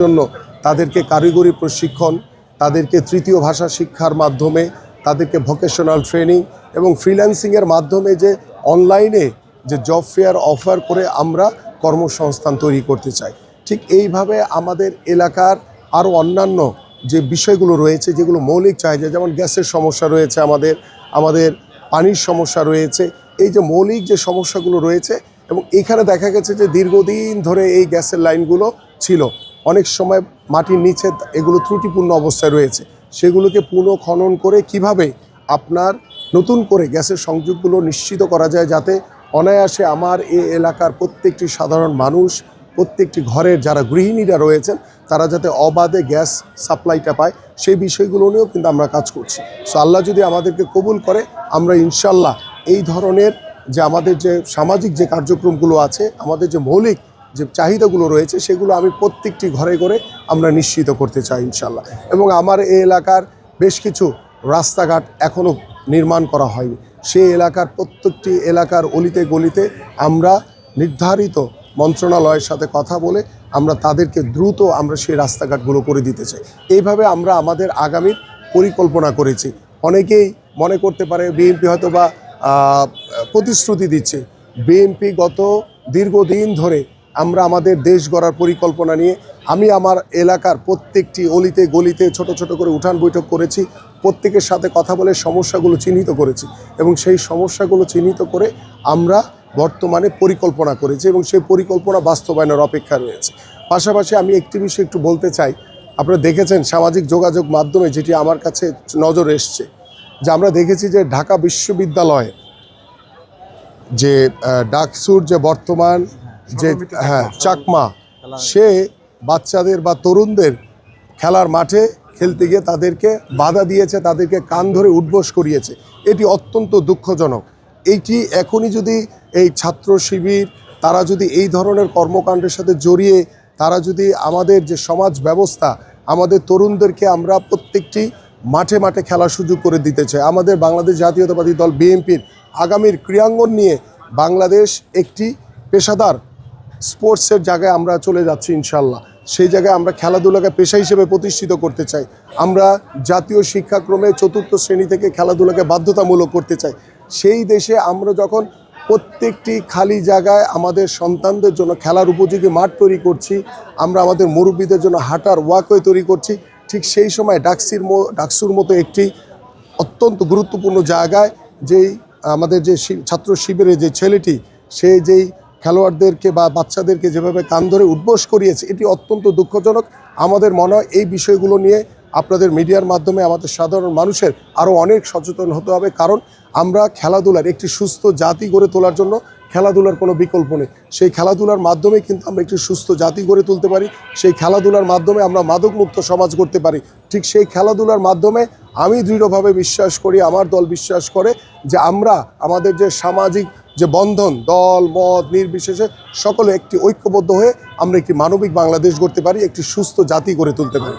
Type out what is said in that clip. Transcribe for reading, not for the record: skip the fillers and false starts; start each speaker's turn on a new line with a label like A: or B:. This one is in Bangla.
A: জন্য তাদেরকে কারিগরি প্রশিক্ষণ, তাদেরকে তৃতীয় ভাষা শিক্ষার মাধ্যমে, তাদেরকে ভোকেশনাল ট্রেনিং এবং ফ্রিল্যান্সিংয়ের মাধ্যমে যে অনলাইনে যে জব ফেয়ার অফার করে আমরা কর্মসংস্থান তৈরি করতে চাই। ঠিক এইভাবে আমাদের এলাকার আরও অন্যান্য যে বিষয়গুলো রয়েছে, যেগুলো মৌলিক চাহিদা, যেমন গ্যাসের সমস্যা রয়েছে, আমাদের পানির সমস্যা রয়েছে, এই যে মৌলিক যে সমস্যাগুলো রয়েছে, এবং এখানে দেখা গেছে যে দীর্ঘদিন ধরে এই গ্যাসের লাইনগুলো ছিল, অনেক সময় মাটির নিচে এগুলো ত্রুটিপূর্ণ অবস্থায় রয়েছে, সেগুলোকে পুনঃখনন করে কিভাবে আপনার নতুন করে গ্যাসের সংযোগগুলো নিশ্চিত করা যায়, যাতে অনায়াসে আমার এই এলাকার প্রত্যেকটি সাধারণ মানুষ, প্রত্যেকটি ঘরের যারা গৃহিণীরা রয়েছেন, তারা যাতে অবাধে গ্যাস সাপ্লাইটা পায়, সেই বিষয়গুলো নিয়েও কিন্তু আমরা কাজ করছি। সো আল্লাহ যদি আমাদেরকে কবুল করে, আমরা ইনশাল্লাহ এই ধরনের যে আমাদের যে সামাজিক যে কার্যক্রমগুলো আছে, আমাদের যে মৌলিক যে চাহিদাগুলো রয়েছে, সেগুলো আমি প্রত্যেকটি ঘরে ঘরে আমরা নিশ্চিত করতে চাই ইনশাল্লাহ। এবং আমার এই এলাকার বেশ কিছু রাস্তাঘাট এখনও নির্মাণ করা হয়নি, সেই এলাকার প্রত্যেকটি এলাকার অলিতে গলিতে আমরা নির্ধারিত মন্ত্রণালয়ের সাথে কথা বলে আমরা তাদেরকে দ্রুত আমরা সেই রাস্তাঘাটগুলো করে দিতে চাই। এইভাবে আমরা আমাদের আগামীর পরিকল্পনা করেছি। অনেকেই মনে করতে পারে বিএনপি হয়তো বা প্রতিশ্রুতি দিচ্ছে। বিএনপি গত দীর্ঘদিন ধরে আমরা আমাদের দেশ গড়ার পরিকল্পনা নিয়ে আমি আমার এলাকার প্রত্যেকটি অলিতে গলিতে ছোট ছোট করে উঠান বৈঠক করেছি, প্রত্যেকের সাথে কথা বলে সমস্যাগুলো চিহ্নিত করেছি, এবং সেই সমস্যাগুলো চিহ্নিত করে আমরা বর্তমানে পরিকল্পনা করেছি এবং সেই পরিকল্পনা বাস্তবায়নের অপেক্ষা রয়েছে। পাশাপাশি আমি একটি বিষয় একটু বলতে চাই। আপনারা দেখেছেন সামাজিক যোগাযোগ মাধ্যমে, যেটি আমার কাছে নজরে এসছে, যে আমরা দেখেছি যে ঢাকা বিশ্ববিদ্যালয়ে যে ডাকসুর যে বর্তমান যে চাকমা, সে বাচ্চাদের বা তরুণদের খেলার মাঠে খেলতে গিয়ে তাদেরকে বাধা দিয়েছে, তাদেরকে কান ধরে উঠবোস করিয়েছে। এটি অত্যন্ত দুঃখজনক। এইটি এখনই যদি এই ছাত্র শিবির তারা যদি এই ধরনের কর্মকাণ্ডের সাথে জড়িয়ে তারা যদি আমাদের যে সমাজ ব্যবস্থা, আমাদের তরুণদেরকে আমরা প্রত্যেকটি মাঠে মাঠে খেলার সুযোগ করে দিতে চাই। আমাদের বাংলাদেশ জাতীয়তাবাদী দল বিএনপির আগামীর ক্রীড়াঙ্গন নিয়ে বাংলাদেশ একটি পেশাদার স্পোর্টসের জায়গায় আমরা চলে যাচ্ছি ইনশাল্লাহ। সেই জায়গায় আমরা খেলাধুলাকে পেশা হিসেবে প্রতিষ্ঠিত করতে চাই। আমরা জাতীয় শিক্ষাক্রমে ৪র্থ শ্রেণী থেকে খেলাধুলাকে বাধ্যতামূলক করতে চাই। সেই দেশে আমরা যখন প্রত্যেকটি খালি জায়গায় আমাদের সন্তানদের জন্য খেলার উপযোগী মাঠ তৈরি করছি, আমরা আমাদের মুরব্বীদের জন্য হাঁটার ওয়াকওয়ে তৈরি করছি, ঠিক সেই সময় ডাকসুর মতো একটি অত্যন্ত গুরুত্বপূর্ণ জায়গায় যেই আমাদের যে ছাত্র শিবিরের যে ছেলেটি, সে যেই খেলোয়াড়দেরকে বা বাচ্চাদেরকে যেভাবে কান ধরে উঠবোস করিয়েছে, এটি অত্যন্ত দুঃখজনক। আমাদের মনে হয় এই বিষয়গুলো নিয়ে আপনাদের মিডিয়ার মাধ্যমে আমাদের সাধারণ মানুষের আরও অনেক সচেতন হতে হবে, কারণ আমরা খেলাধুলার একটি সুস্থ জাতি গড়ে তোলার জন্য খেলাধুলার কোনো বিকল্প নেই। সেই খেলাধুলার মাধ্যমে কিন্তু আমরা একটি সুস্থ জাতি গড়ে তুলতে পারি, সেই খেলাধুলার মাধ্যমে আমরা মাদকমুক্ত সমাজ করতে পারি। ঠিক সেই খেলাধুলার মাধ্যমে আমি দৃঢ়ভাবে বিশ্বাস করি, আমার দল বিশ্বাস করে যে আমরা আমাদের যে সামাজিক যে বন্ধন, দল মত নির্বিশেষে সকলে একটি ঐক্যবদ্ধ হয়ে আমরা একটি মানবিক বাংলাদেশ গড়তে পারি, একটি সুস্থ জাতি গড়ে তুলতে পারি।